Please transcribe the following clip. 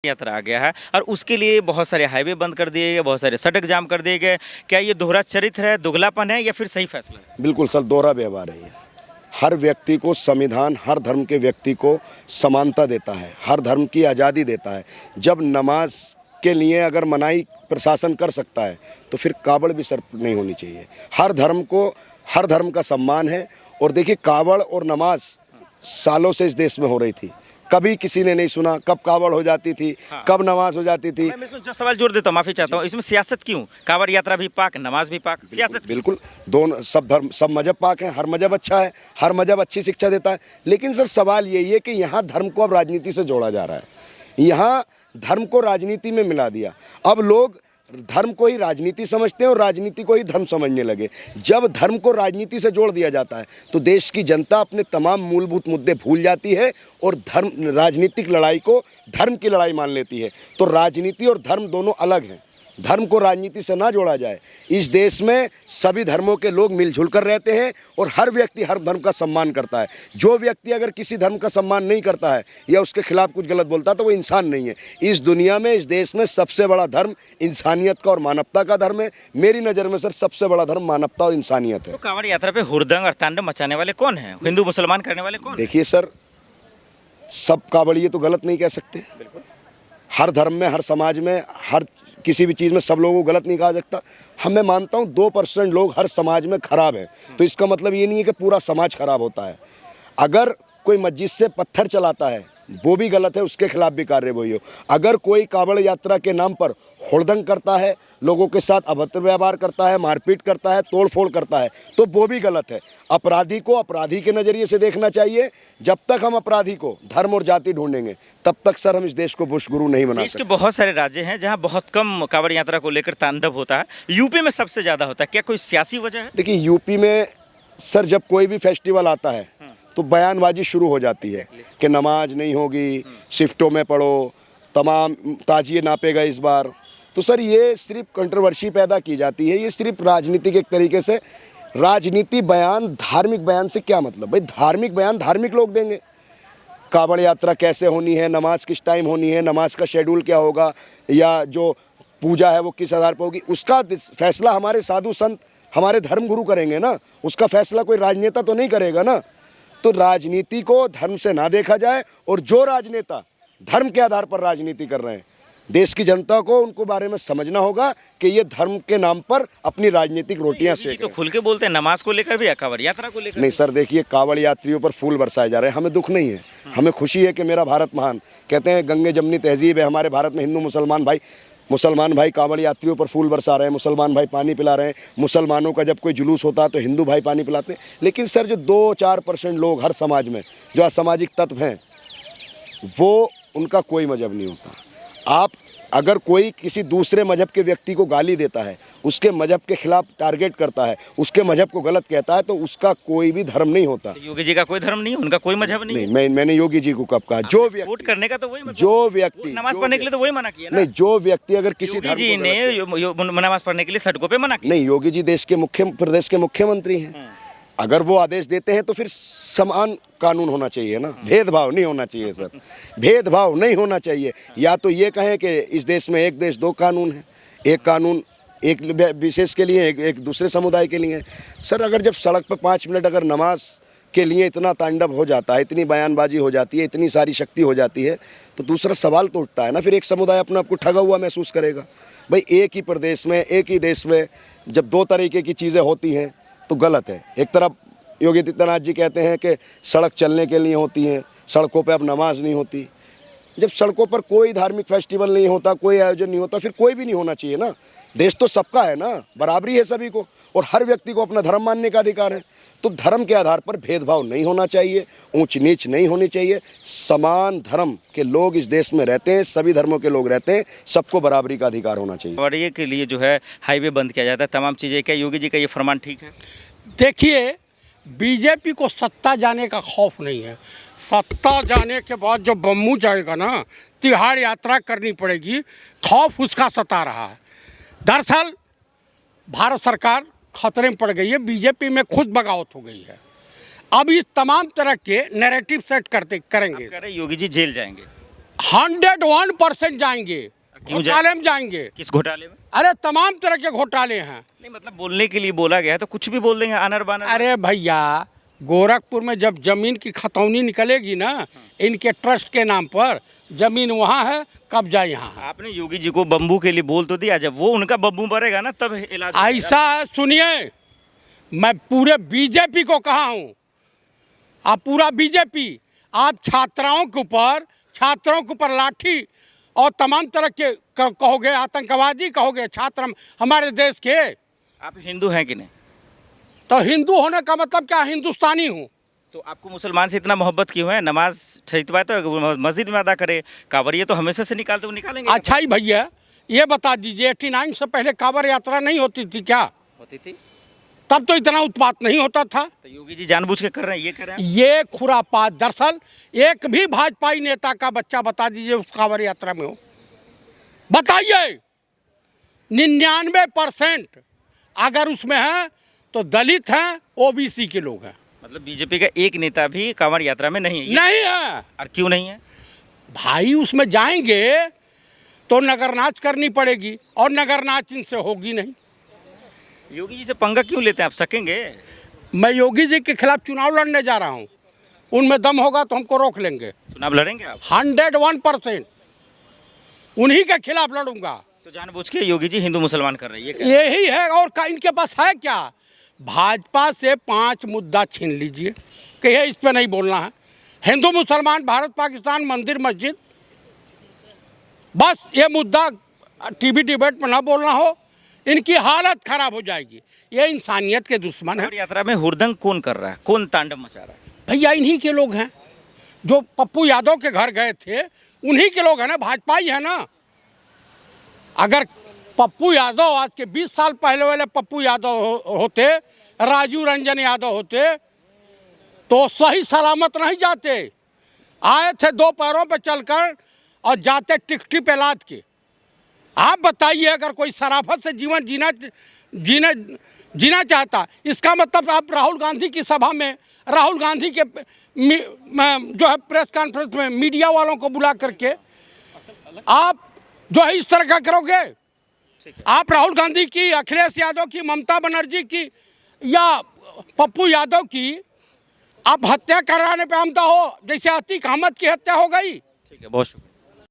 यात्रा आ गया है और उसके लिए बहुत सारे हाईवे बंद कर दिए गए, बहुत सारे सड़क जाम कर दिए गए। क्या ये दोहरा चरित्र है, दुगलापन है या फिर सही फैसला है? बिल्कुल सर, दोहरा व्यवहार है ये। हर व्यक्ति को संविधान हर धर्म के व्यक्ति को समानता देता है, हर धर्म की आज़ादी देता है। जब नमाज के लिए अगर मनाही प्रशासन कर सकता है तो फिर कावड़ भी सर नहीं होनी चाहिए। हर धर्म का सम्मान है। और देखिए, कावड़ और नमाज सालों से इस देश में हो रही थी, कभी किसी ने नहीं सुना कब कावड़ हो जाती थी, कब नमाज हो जाती थी। मैं इसमें जो सवाल जोड़ देता हूँ, माफी चाहता हूँ, इसमें सियासत क्यों? कांवड़ यात्रा भी पाक, नमाज भी पाक, सियासत बिल्कुल, दोनों सब धर्म सब मजहब पाक हैं, हर मजहब अच्छा है, हर मजहब अच्छी शिक्षा देता है। लेकिन सर सवाल यही है कि यहाँ धर्म को अब राजनीति से जोड़ा जा रहा है, यहाँ धर्म को राजनीति में मिला दिया। अब लोग धर्म को ही राजनीति समझते हैं और राजनीति को ही धर्म समझने लगे। जब धर्म को राजनीति से जोड़ दिया जाता है तो देश की जनता अपने तमाम मूलभूत मुद्दे भूल जाती है और राजनीतिक लड़ाई को धर्म की लड़ाई मान लेती है। तो राजनीति और धर्म दोनों अलग हैं, धर्म को राजनीति से ना जोड़ा जाए। इस देश में सभी धर्मों के लोग मिलजुल कर रहते हैं और हर व्यक्ति हर धर्म का सम्मान करता है। जो व्यक्ति अगर किसी धर्म का सम्मान नहीं करता है या उसके खिलाफ कुछ गलत बोलता है तो वो इंसान नहीं है। इस दुनिया में, इस देश में सबसे बड़ा धर्म इंसानियत का और मानवता का धर्म है। मेरी नज़र में सर सबसे बड़ा धर्म मानवता और इंसानियत है। तो कांवड़ यात्रा पे हुड़दंग और तांडव मचाने वाले कौन है? हिंदू मुसलमान करने वाले कौन? देखिए सर, सब कांवड़िए तो गलत नहीं कह सकते। हर धर्म में, हर समाज में, हर किसी भी चीज़ में सब लोगों को गलत नहीं कहा सकता। मैं मानता हूँ 2% लोग हर समाज में खराब हैं, तो इसका मतलब ये नहीं है कि पूरा समाज खराब होता है। अगर कोई मस्जिद से पत्थर चलाता है वो भी गलत है, उसके खिलाफ भी कार्रवाई हो। अगर कोई कांवड़ यात्रा के नाम पर हुड़दंग करता है, लोगों के साथ अभद्र व्यवहार करता है, मारपीट करता है, तोड़फोड़ करता है, तो वो भी गलत है। अपराधी को अपराधी के नज़रिए से देखना चाहिए। जब तक हम अपराधी को धर्म और जाति ढूंढेंगे तब तक सर हम इस देश को बुश गुरु नहीं बना सकते। देश के बहुत सारे राज्य हैं जहां बहुत कम कांवड़ यात्रा को लेकर तांडव होता है, यूपी में सबसे ज़्यादा होता है। क्या कोई सियासी वजह है? देखिए, यूपी में सर जब कोई भी फेस्टिवल आता है तो बयानबाजी शुरू हो जाती है कि नमाज नहीं होगी, शिफ्टों में पढ़ो, तमाम ताजिए नापेगा इस बार। तो सर ये सिर्फ कंट्रोवर्सी पैदा की जाती है, ये सिर्फ राजनीतिक एक तरीके से। राजनीति बयान, धार्मिक बयान से क्या मतलब? भाई धार्मिक बयान धार्मिक लोग देंगे। कांवड़ यात्रा कैसे होनी है, नमाज किस टाइम होनी है, नमाज का शेड्यूल क्या होगा, या जो पूजा है वो किस आधार पर होगी, उसका फैसला हमारे साधु संत, हमारे धर्म गुरु करेंगे ना। उसका फैसला कोई राजनेता तो नहीं करेगा ना। तो राजनीति को धर्म से ना देखा जाए, और जो राजनेता धर्म के आधार पर राजनीति कर रहे हैं, देश की जनता को उनको बारे में समझना होगा कि ये धर्म के नाम पर अपनी राजनीतिक रोटियां सेक तो खुल के बोलते हैं नमाज को लेकर भी या कांवड़ यात्रा को लेकर? नहीं सर, देखिए कांवड़ यात्रियों पर फूल बरसाए जा रहे हैं, हमें दुख नहीं है, हमें खुशी है कि मेरा भारत महान। कहते हैं गंगे जमनी तहजीब है हमारे भारत में। हिंदू मुसलमान भाई कांवड़ यात्रियों पर फूल बरसा रहे हैं, मुसलमान भाई पानी पिला रहे हैं। मुसलमानों का जब कोई जुलूस होता है तो हिंदू भाई पानी पिलाते हैं। लेकिन सर जो 2-4% लोग हर समाज में जो असामाजिक तत्व हैं, वो उनका कोई मजहब नहीं होता। आप अगर कोई किसी दूसरे मजहब के व्यक्ति को गाली देता है, उसके मजहब के खिलाफ टारगेट करता है, उसके मजहब को गलत कहता है, तो उसका कोई भी धर्म नहीं होता। योगी जी का कोई धर्म नहीं है, उनका कोई मजहब नहीं। मैंने योगी जी को कब कहा? जो व्यक्ति वोट करने का तो वही, जो व्यक्ति नमाज पढ़ने के लिए तो वही मना किया ना। नहीं, जो व्यक्ति अगर किसी योगी जी ने नमाज पढ़ने के लिए सड़कों पे मना किया। नहीं, योगी जी प्रदेश के मुख्यमंत्री हैं। अगर वो आदेश देते हैं तो फिर समान कानून होना चाहिए ना, भेदभाव नहीं होना चाहिए सर, भेदभाव नहीं होना चाहिए। या तो ये कहें कि इस देश में एक देश दो कानून है, एक कानून एक विशेष के लिए, एक दूसरे समुदाय के लिए। सर अगर जब सड़क पर 5 मिनट अगर नमाज के लिए इतना तांडव हो जाता है, इतनी बयानबाजी हो जाती है, इतनी सारी शक्ति हो जाती है, तो दूसरा सवाल तो उठता है ना, फिर एक समुदाय अपने आप को ठगा हुआ महसूस करेगा। भाई एक ही प्रदेश में, एक ही देश में जब 2 तरीके की चीज़ें होती हैं तो गलत है। एक तरफ योगी आदित्यनाथ जी कहते हैं कि सड़क चलने के लिए होती हैं, सड़कों पे अब नमाज नहीं होती। जब सड़कों पर कोई धार्मिक फेस्टिवल नहीं होता, कोई आयोजन नहीं होता, फिर कोई भी नहीं होना चाहिए ना। देश तो सबका है ना, बराबरी है सभी को, और हर व्यक्ति को अपना धर्म मानने का अधिकार है। तो धर्म के आधार पर भेदभाव नहीं होना चाहिए, ऊंच नीच नहीं होनी चाहिए। समान धर्म के लोग इस देश में रहते हैं, सभी धर्मों के लोग रहते हैं, सबको बराबरी का अधिकार होना चाहिए। और ये के लिए जो है हाईवे बंद किया जाता है, तमाम चीज़ें। क्या योगी जी का ये फरमान ठीक है? देखिए, बीजेपी को सत्ता जाने का खौफ नहीं है। सत्ता जाने के बाद जो बम्मू जाएगा ना, तिहाड़ यात्रा करनी पड़ेगी, खौफ उसका सता रहा है। दरअसल भारत सरकार खतरे में पड़ गई है, बीजेपी में खुद बगावत हो गई है। अब इस तमाम तरह के नैरेटिव सेट करेंगे। कह रहे योगी जी जेल जाएंगे? 101% जाएंगे, क्यों घोटाले में जाएंगे। किस घोटाले में? अरे तमाम तरह के घोटाले हैं। नहीं मतलब बोलने के लिए बोला गया है तो कुछ भी बोल देंगे आनर बानर। अरे भैया, गोरखपुर में जब जमीन की खतौनी निकलेगी ना, इनके ट्रस्ट के नाम पर, जमीन वहाँ है, कब्जा यहाँ है। आपने योगी जी को बम्बू के लिए बोल तो दिया, जब वो उनका बम्बू भरेगा ना तब इलाज होगा। ऐसा है, सुनिए, मैं पूरे बीजेपी को कहा हूँ, आप पूरा बीजेपी, आप छात्रों के ऊपर लाठी और तमाम तरह के कहोगे, आतंकवादी कहोगे, छात्र हमारे देश के। आप हिंदू हैं कि नहीं? तो हिंदू होने का मतलब क्या? हिंदुस्तानी हूँ। तो आपको मुसलमान से इतना मोहब्बत क्यों है? नमाज सही बात है, मस्जिद में अदा करे, कांवरिया तो हमेशा से निकालते, वो निकालेंगे। अच्छा ही भैया, ये बता दीजिए, 89 से पहले कांवड़ यात्रा नहीं होती थी क्या? होती थी। तब तो इतना उत्पात नहीं होता था। तो योगी जी जानबूझ के कर रहे हैं, ये कर रहे हैं। ये खुरापात। दरअसल एक भी भाजपाई नेता का बच्चा बता दीजिए उस कांवड़ यात्रा में हो, बताइए। 99% अगर उसमें है तो दलित हैं, ओबीसी के लोग हैं। मतलब बीजेपी का एक नेता भी कांवड़ यात्रा में नहीं है? नहीं है और क्यों नहीं है? भाई, उसमें जाएंगे तो नगर नाच करनी पड़ेगी, और नगर नाच इनसे होगी नहीं। योगी जी से पंगा क्यों लेते हैं आप? सकेंगे? मैं योगी जी के खिलाफ चुनाव लड़ने जा रहा हूँ, उनमें दम होगा तो हमको रोक लेंगे। चुनाव लड़ेंगे आप? 101% उन्हीं के खिलाफ लड़ूंगा। तो जानबूझ के योगी जी हिंदू मुसलमान कर रही है? यही है, और इनके पास है क्या? भाजपा से 5 मुद्दा छीन लीजिए कि ये इस पे नहीं बोलना है। हिंदू मुसलमान, भारत पाकिस्तान, मंदिर मस्जिद, बस ये मुद्दा टीवी डिबेट में ना बोलना हो, इनकी हालत खराब हो जाएगी। ये इंसानियत के दुश्मन है। कांवड़ यात्रा में हुड़दंग कौन कर रहा है? कौन तांडव मचा रहा है? भैया, इन्हीं के लोग हैं जो पप्पू यादव के घर गए थे, उन्हीं के लोग हैं ना, भाजपा ही है ना। अगर पप्पू यादव आज के 20 साल पहले वाले पप्पू यादव होते, राजू रंजन यादव होते, तो सही सलामत नहीं जाते। आए थे 2 पैरों पे चलकर और जाते टिकटी पे लाद के। आप बताइए, अगर कोई शराफत से जीवन जीना चाहता, इसका मतलब आप राहुल गांधी की सभा में, राहुल गांधी के जो है प्रेस कॉन्फ्रेंस में मीडिया वालों को बुला करके आप जो है इस तरह का करोगे? आप राहुल गांधी की, अखिलेश यादव की, ममता बनर्जी की या पप्पू यादव की आप हत्या कराने पे आमदा हो, जैसे अतीक अहमद की हत्या हो गई। ठीक है, बहुत शुक्रिया।